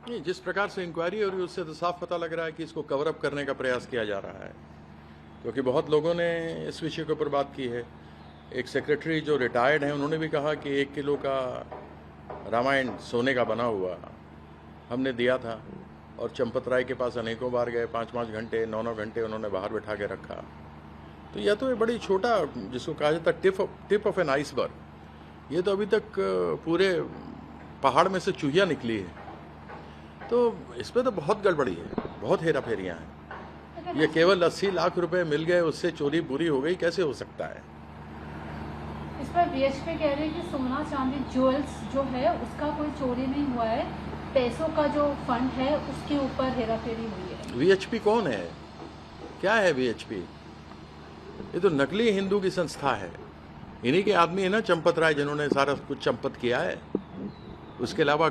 नहीं, जिस प्रकार से इंक्वायरी हो रही है उससे तो साफ पता लग रहा है कि इसको कवर अप करने का प्रयास किया जा रहा है, क्योंकि बहुत लोगों ने इस विषय के ऊपर बात की है। एक सेक्रेटरी जो रिटायर्ड हैं उन्होंने भी कहा कि 1 किलो का रामायण सोने का बना हुआ हमने दिया था, और चंपत राय के पास अनेकों बार गए, 5-5 घंटे 9-9 घंटे उन्होंने बाहर बैठा के रखा। तो यह तो ये बड़ी छोटा, जिसको कहा जाता है टिप ऑफ एन आइसबर्ग, ये तो अभी तक पूरे पहाड़ में से चूहिया निकली है। तो इस पर तो बहुत गड़बड़ी है, बहुत हेरा फेरियाँ हैं। ये केवल 80 लाख रुपए मिल गए उससे चोरी पूरी हो गई, कैसे हो सकता है? इस पर वीएचपी कह रहे हैं कि सोना चांदी ज्वेल्स जो है उसका कोई चोरी नहीं हुआ है, पैसों का जो फंड है उसके ऊपर हेराफेरी हुई है। वीएचपी कौन है? क्या है वीएचपी? ये तो नकली हिंदू की संस्था है। इन्हीं के आदमी है ना चंपत राय, जिन्होंने सारा कुछ चंपत किया है। उसके अलावा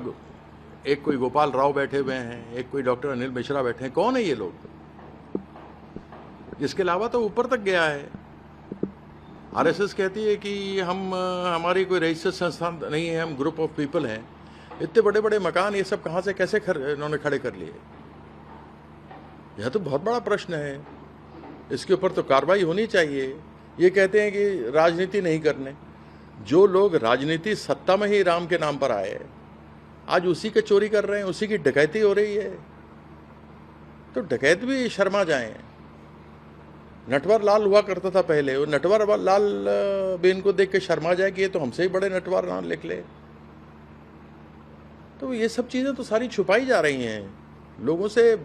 एक कोई गोपाल राव बैठे हुए हैं, एक कोई डॉक्टर अनिल मिश्रा बैठे हैं। कौन है ये लोग? इसके अलावा तो ऊपर तक गया है। आरएसएस कहती है कि हमारी कोई रजिस्टर्ड संस्था नहीं है, हम ग्रुप ऑफ पीपल हैं। इतने बड़े बड़े मकान ये सब कहाँ से कैसे इन्होंने खड़े कर लिए? यह तो बहुत बड़ा प्रश्न है, इसके ऊपर तो कार्रवाई होनी चाहिए। ये कहते हैं कि राजनीति नहीं करने। जो लोग राजनीति सत्ता में ही राम के नाम पर आए, आज उसी के चोरी कर रहे हैं, उसी की डकैती हो रही है। तो डकैत भी शर्मा जाएं। नटवर लाल हुआ करता था पहले, वो नटवर लाल भी इनको देख के शर्मा जाए कि ये तो हमसे ही बड़े नटवर लाल निकले। तो ये सब चीज़ें तो सारी छुपाई जा रही हैं, लोगों से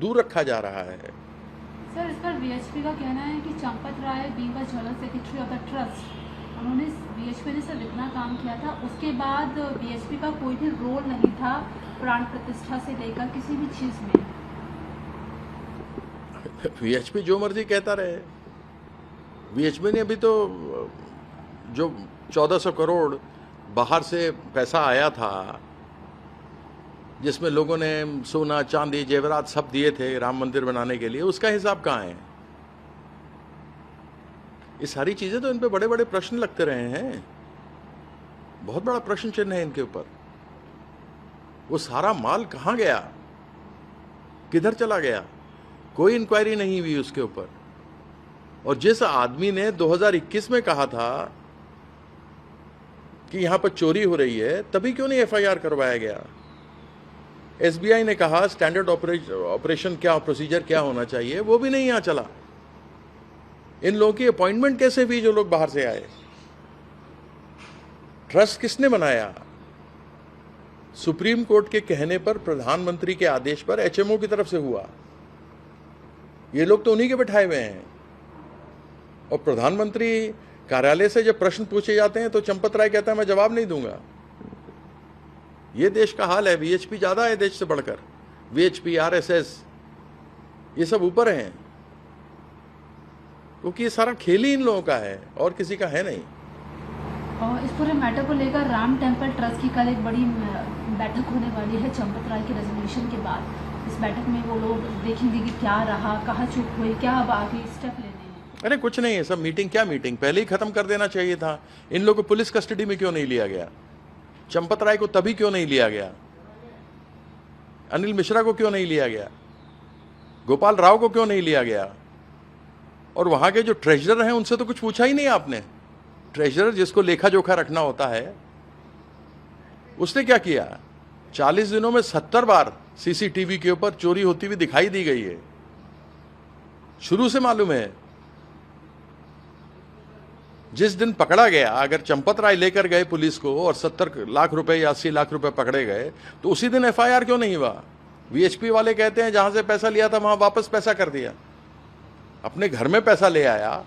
दूर रखा जा रहा है। सर, इस पर वीएचपी का कहना है कि Champat Rai being general secretary of the trust, उन्होंने वीएचपी ने सिर्फ इतना काम किया था, उसके बाद वीएचपी का कोई भी रोल नहीं था प्राण प्रतिष्ठा से लेकर किसी भी चीज में। वीएचपी जो मर्जी कहता रहे। वीएचपी ने अभी तो जो 1400 करोड़ बाहर से पैसा आया था, जिसमें लोगों ने सोना चांदी जेवरात सब दिए थे राम मंदिर बनाने के लिए, उसका हिसाब कहाँ है? ये सारी चीजें तो इन पे बड़े बड़े प्रश्न लगते रहे हैं, बहुत बड़ा प्रश्न चिन्ह है इनके ऊपर। वो सारा माल कहाँ गया, किधर चला गया? कोई इंक्वायरी नहीं हुई उसके ऊपर। और जिस आदमी ने 2021 में कहा था कि यहां पर चोरी हो रही है, तभी क्यों नहीं एफआईआर करवाया गया? एसबीआई ने कहा स्टैंडर्ड ऑपरेशन क्या, प्रोसीजर क्या होना चाहिए, वो भी नहीं यहां चला। इन लोगों की अपॉइंटमेंट कैसे हुई जो लोग बाहर से आए? ट्रस्ट किसने बनाया? सुप्रीम कोर्ट के कहने पर, प्रधानमंत्री के आदेश पर एचएमओ की तरफ से हुआ। ये लोग तो उन्हीं के बैठाए हुए हैं। और प्रधानमंत्री कार्यालय से जब प्रश्न पूछे जाते हैं तो चंपत राय कहता है मैं जवाब नहीं दूंगा। ये देश का हाल है। वीएचपी ज्यादा है देश से बढ़कर। वीएचपी, आरएसएस, ये सब ऊपर हैं, क्योंकि ये सारा खेल ही इन लोगों का है और किसी का है नहीं। और इस पूरे मैटर को लेकर राम टेम्पल ट्रस्ट की कल एक बड़ी बैठक होने वाली है चंपत राय के रेजोल्यूशन के बाद। इस बैठक में वो लोग देखेंगे कि क्या रहा, कहाँ चूक हुई, क्या अब आगे स्टेप लेने हैं। अरे कुछ नहीं है, सब मीटिंग क्या मीटिंग, पहले ही खत्म कर देना चाहिए था। इन लोगों को पुलिस कस्टडी में क्यों नहीं लिया गया? चंपत राय को तभी क्यों नहीं लिया गया? अनिल मिश्रा को क्यों नहीं लिया गया? गोपाल राव को क्यों नहीं लिया गया? और वहां के जो ट्रेजरर हैं उनसे तो कुछ पूछा ही नहीं आपने। ट्रेजरर जिसको लेखा जोखा रखना होता है, उसने क्या किया? 40 दिनों में 70 बार सीसीटीवी के ऊपर चोरी होती हुई दिखाई दी गई है। शुरू से मालूम है। जिस दिन पकड़ा गया, अगर चंपत राय लेकर गए पुलिस को और 70 लाख रुपए या 80 लाख रुपए पकड़े गए, तो उसी दिन एफआईआर क्यों नहीं हुआ? वीएचपी वाले कहते हैं जहां से पैसा लिया था वहां वापस पैसा कर दिया। अपने घर में पैसा ले आया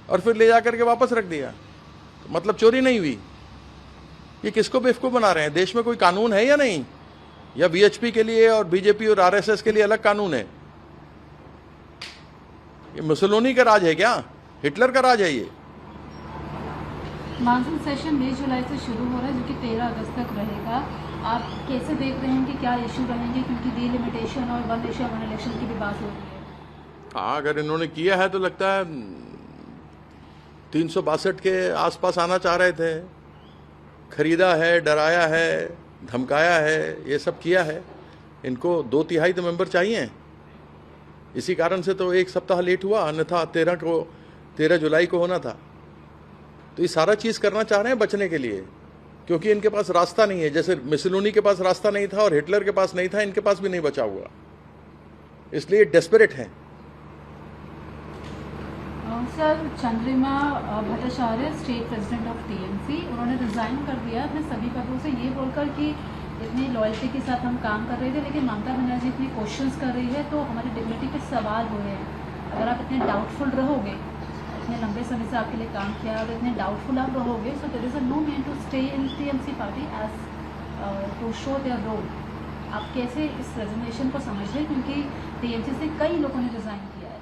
और फिर ले जाकर के वापस रख दिया, तो मतलब चोरी नहीं हुई। ये किसको बेवकूफ बना रहे हैं? देश में कोई कानून है या नहीं? या वीएचपी के लिए और बीजेपी और आरएसएस के लिए अलग कानून है? ये मुसोलिनी का राज है क्या? हिटलर का राज है ये? मानसून सेशन 20 जुलाई से शुरू हो रहा है, जो कि 13 अगस्त तक रहेगा। आप कैसे देख रहे हैं कि क्या इशू रहेंगे, क्योंकि डिलिमिटेशन और वन नेशन वन इलेक्शन की भी बात हो रही है। हाँ, अगर इन्होंने किया है तो लगता है 362 के आसपास आना चाह रहे थे। खरीदा है, डराया है, धमकाया है, ये सब किया है। इनको 2/3 तो मेंबर चाहिए। इसी कारण से तो 1 सप्ताह लेट हुआ, अन्यथा 13 जुलाई को होना था। तो ये सारा चीज़ करना चाह रहे हैं बचने के लिए, क्योंकि इनके पास रास्ता नहीं है। जैसे मुसोलिनी के पास रास्ता नहीं था और हिटलर के पास नहीं था, इनके पास भी नहीं बचा हुआ, इसलिए डेस्परेट हैं। Sir, Chandrima Bhattacharya state president of TMC, उन्होंने रिजाइन कर दिया अपने सभी पदों से, ये बोलकर कि इतनी लॉयल्टी के साथ हम काम कर रहे थे, लेकिन ममता बनर्जी इतनी क्वेश्चंस कर रही है तो हमारी डिग्निटी पे सवाल हो रहे हैं। अगर आप इतने डाउटफुल रहोगे, इतने लंबे समय से आपके लिए काम किया, अगर इतने डाउटफुल आप रहोगे, so there is a no need to stay in TMC party as to show their role. आप कैसे इस रेजिग्नेशन को समझ रहे, क्योंकि टीएमसी से कई लोगों ने रिजाइन किया है।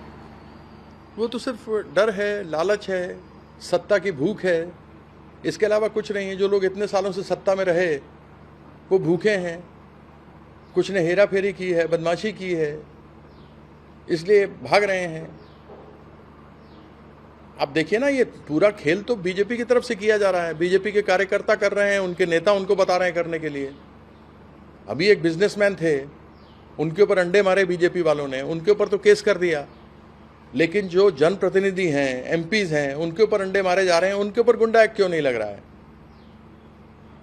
वो तो सिर्फ डर है, लालच है, सत्ता की भूख है, इसके अलावा कुछ नहीं है। जो लोग इतने सालों से सत्ता में रहे वो भूखे हैं, कुछ ने हेरा फेरी की है, बदमाशी की है, इसलिए भाग रहे हैं। आप देखिए ना, ये पूरा खेल तो बीजेपी की तरफ से किया जा रहा है, बीजेपी के कार्यकर्ता कर रहे हैं, उनके नेता उनको बता रहे हैं करने के लिए। अभी एक बिजनेसमैन थे, उनके ऊपर अंडे मारे बीजेपी वालों ने, उनके ऊपर तो केस कर दिया, लेकिन जो जनप्रतिनिधि हैं, एमपीज हैं, उनके ऊपर अंडे मारे जा रहे हैं, उनके ऊपर गुंडा एक्ट क्यों नहीं लग रहा है?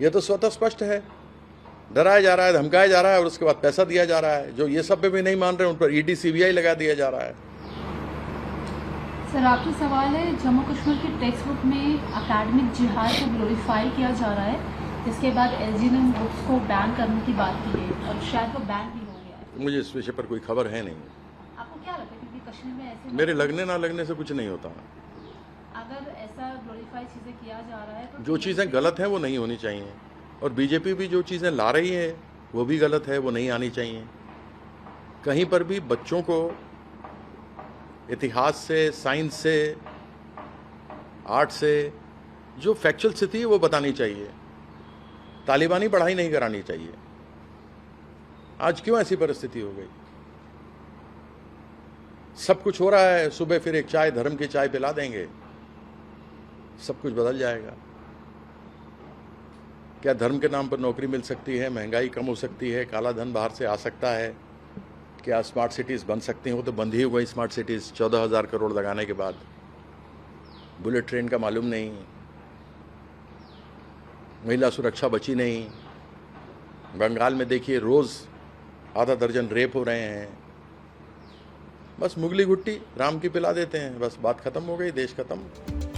यह तो स्वतः स्पष्ट है। डराया जा रहा है, धमकाया जा रहा है और उसके बाद पैसा दिया जा रहा है। जो ये सब भी नहीं मान रहे, उन पर ईडी सीबीआई लगा दिया जा रहा है। सर, आपसे सवाल है, जम्मू कश्मीर की टेक्स्ट बुक में अकेडमिक जिहाद को ग्लोरीफाई किया जा रहा है, इसके बाद एलजी ने बुक्स को बैन करने की बात की है और शायद वो बैन भी हो गया है। मुझे इस विषय पर कोई खबर है नहीं। आपको क्या लगता है, क्योंकि कश्मीर में ऐसे मेरे लगने ना लगने से कुछ नहीं होता। अगर ऐसा ग्लोरीफाई चीज़ें किया जा रहा है तो जो चीज़ें गलत हैं वो नहीं होनी चाहिए, और बीजेपी भी जो चीज़ें ला रही है वो भी गलत है, वो नहीं आनी चाहिए। कहीं पर भी बच्चों को इतिहास से, साइंस से, आर्ट से जो फैक्चुअल स्थिति है वो बतानी चाहिए। तालिबानी पढ़ाई नहीं करानी चाहिए। आज क्यों ऐसी परिस्थिति हो गई? सब कुछ हो रहा है, सुबह फिर एक चाय, धर्म की चाय पिला देंगे, सब कुछ बदल जाएगा। क्या धर्म के नाम पर नौकरी मिल सकती है? महंगाई कम हो सकती है? काला धन बाहर से आ सकता है? क्या स्मार्ट सिटीज़ बन सकती हैं? वो तो बंद ही हो गई स्मार्ट सिटीज़ 14,000 करोड़ लगाने के बाद। बुलेट ट्रेन का मालूम नहीं, महिला सुरक्षा बची नहीं। बंगाल में देखिए, रोज़ आधा दर्जन रेप हो रहे हैं। बस मुगली घुट्टी राम की पिला देते हैं, बस बात खत्म हो गई, देश खत्म।